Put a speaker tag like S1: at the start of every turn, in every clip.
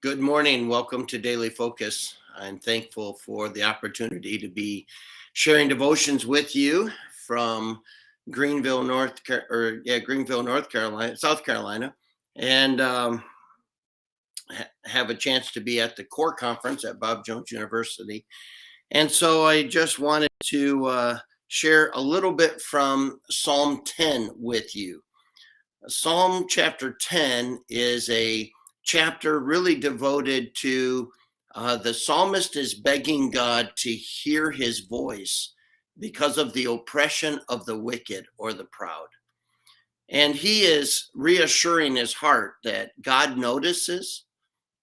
S1: Good morning. Welcome to Daily Focus. I'm thankful for the opportunity to be sharing devotions with you from Greenville, North Carolina, South Carolina, and have a chance to be at the core conference at Bob Jones University. And so I just wanted to share a little bit from Psalm 10 with you. Psalm chapter 10 is a chapter really devoted to the psalmist is begging God to hear his voice because of the oppression of the wicked or the proud. And he is reassuring his heart that God notices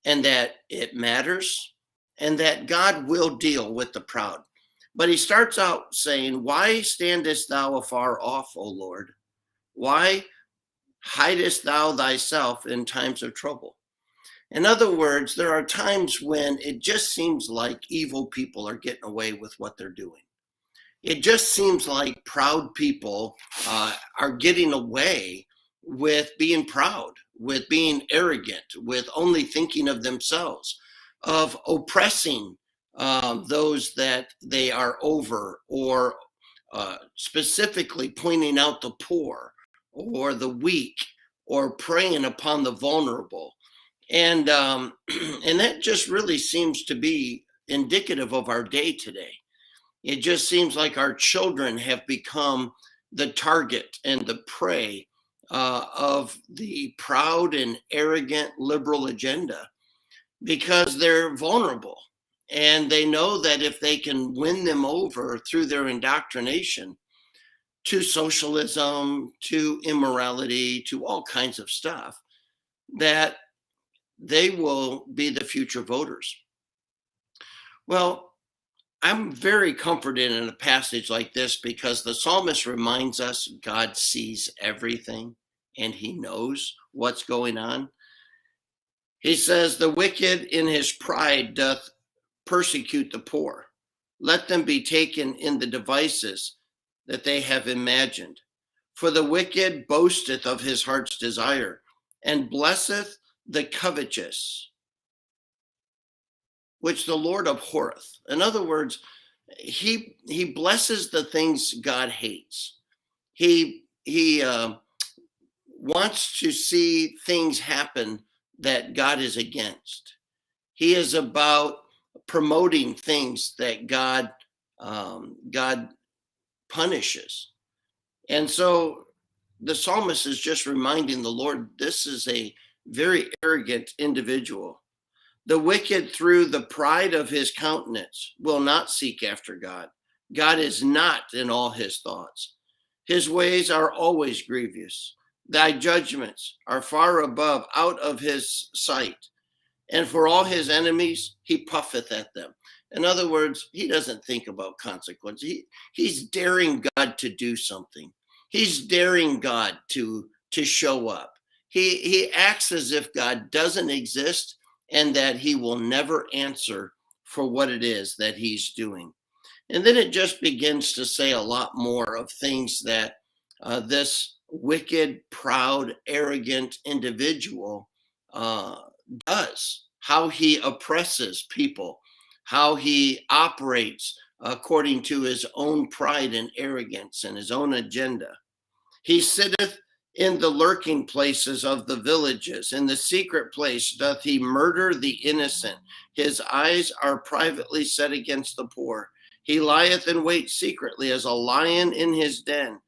S1: and that it matters and that God will deal with the proud. But he starts out saying, "Why standest thou afar off, O Lord? Why hidest thou thyself in times of trouble?" In other words, there are times when it just seems like evil people are getting away with what they're doing. It just seems like proud people are getting away with being proud, with being arrogant, with only thinking of themselves, of oppressing those that they are over, or specifically pointing out the poor or the weak, or preying upon the vulnerable. And and that just really seems to be indicative of our day today. It just seems like our children have become the target and the prey of the proud and arrogant liberal agenda because they're vulnerable. And they know that if they can win them over through their indoctrination to socialism, to immorality, to all kinds of stuff, that they will be the future voters. Well, I'm very comforted in a passage like this because the psalmist reminds us God sees everything and he knows what's going on. He says, "The wicked in his pride doth persecute the poor. Let them be taken in the devices that they have imagined. For the wicked boasteth of his heart's desire, and blesseth the covetous, which the Lord abhorreth." In other words, he blesses the things God hates. He wants to see things happen that God is against. He is about promoting things that God punishes. And so the psalmist is just reminding the Lord, this is a very arrogant individual. The wicked, through the pride of his countenance, will not seek after God. God is not in all his thoughts. His ways are always grievous. Thy judgments are far above out of his sight. And for all his enemies, he puffeth at them. In other words, he doesn't think about consequences. He's daring God to do something. He's daring God to show up. He acts as if God doesn't exist and that he will never answer for what it is that he's doing. And then it just begins to say a lot more of things that this wicked, proud, arrogant individual does, how he oppresses people, how he operates according to his own pride and arrogance and his own agenda. He sitteth in the lurking places of the villages. In the secret place doth he murder the innocent. His eyes are privately set against the poor. He lieth in wait secretly as a lion in his den,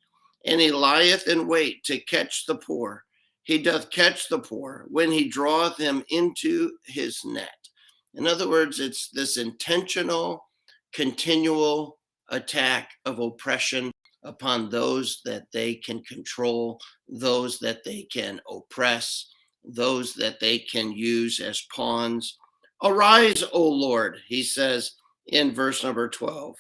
S1: and he lieth in wait to catch the poor. He doth catch the poor when he draweth him into his net. In other words, it's this intentional, continual attack of oppression upon those that they can control, those that they can oppress, those that they can use as pawns. Arise, O Lord, he says in verse number 12.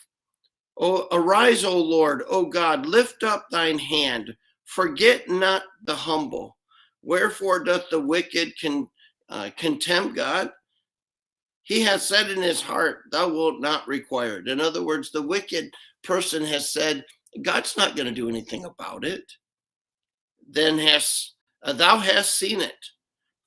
S1: Oh, arise, O Lord, O God, lift up thine hand, forget not the humble. Wherefore doth the wicked contemn God? He has said in his heart, thou wilt not require it. In other words, the wicked person has said, God's not going to do anything about it. Then thou hast seen it.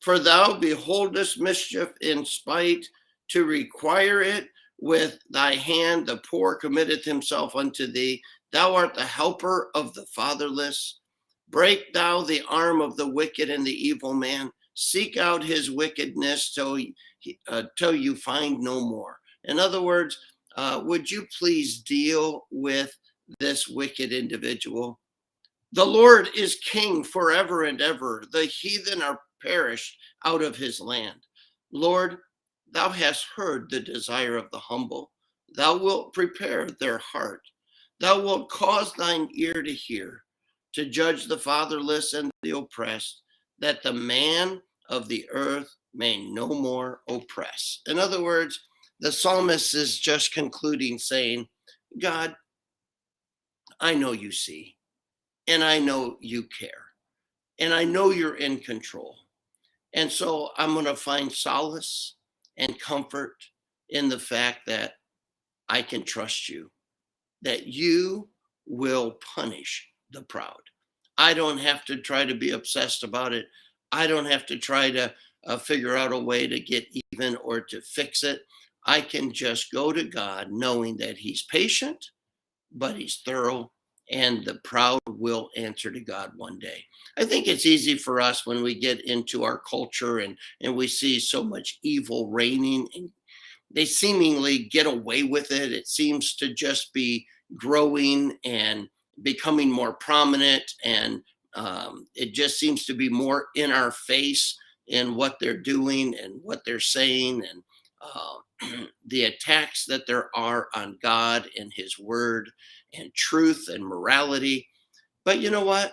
S1: For thou beholdest mischief in spite to require it with thy hand. The poor committeth himself unto thee. Thou art the helper of the fatherless. Break thou the arm of the wicked and the evil man. Seek out his wickedness till you find no more. In other words, would you please deal with this wicked individual? The Lord is king forever and ever. The heathen are perished out of his land. Lord, thou hast heard the desire of the humble. Thou wilt prepare their heart. Thou wilt cause thine ear to hear, to judge the fatherless and the oppressed, that the man of the earth may no more oppress. In other words, the psalmist is just concluding saying, God, I know you see, and I know you care, and I know you're in control. And so I'm going to find solace and comfort in the fact that I can trust you, that you will punish the proud. I don't have to try to be obsessed about it. I don't have to try to figure out a way to get even or to fix it. I can just go to God knowing that he's patient, but he's thorough, and the proud will answer to God one day. I think it's easy for us when we get into our culture and we see so much evil reigning, and they seemingly get away with it. It seems to just be growing and becoming more prominent, and it just seems to be more in our face in what they're doing and what they're saying, and the attacks that there are on God and his word and truth and morality. But you know what?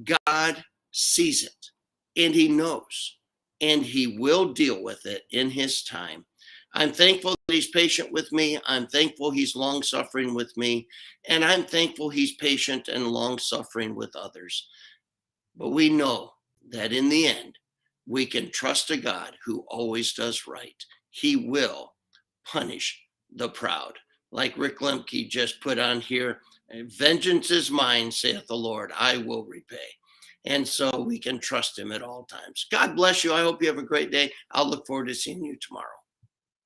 S1: God sees it, and he knows, and he will deal with it in his time. I'm thankful that he's patient with me. I'm thankful he's long suffering with me. And I'm thankful he's patient and long suffering with others. But we know that in the end, we can trust a God who always does right. He will punish the proud. Like Rick Lemke just put on here, vengeance is mine, saith the Lord, I will repay. And so we can trust him at all times. God bless you. I hope you have a great day. I'll look forward to seeing you tomorrow.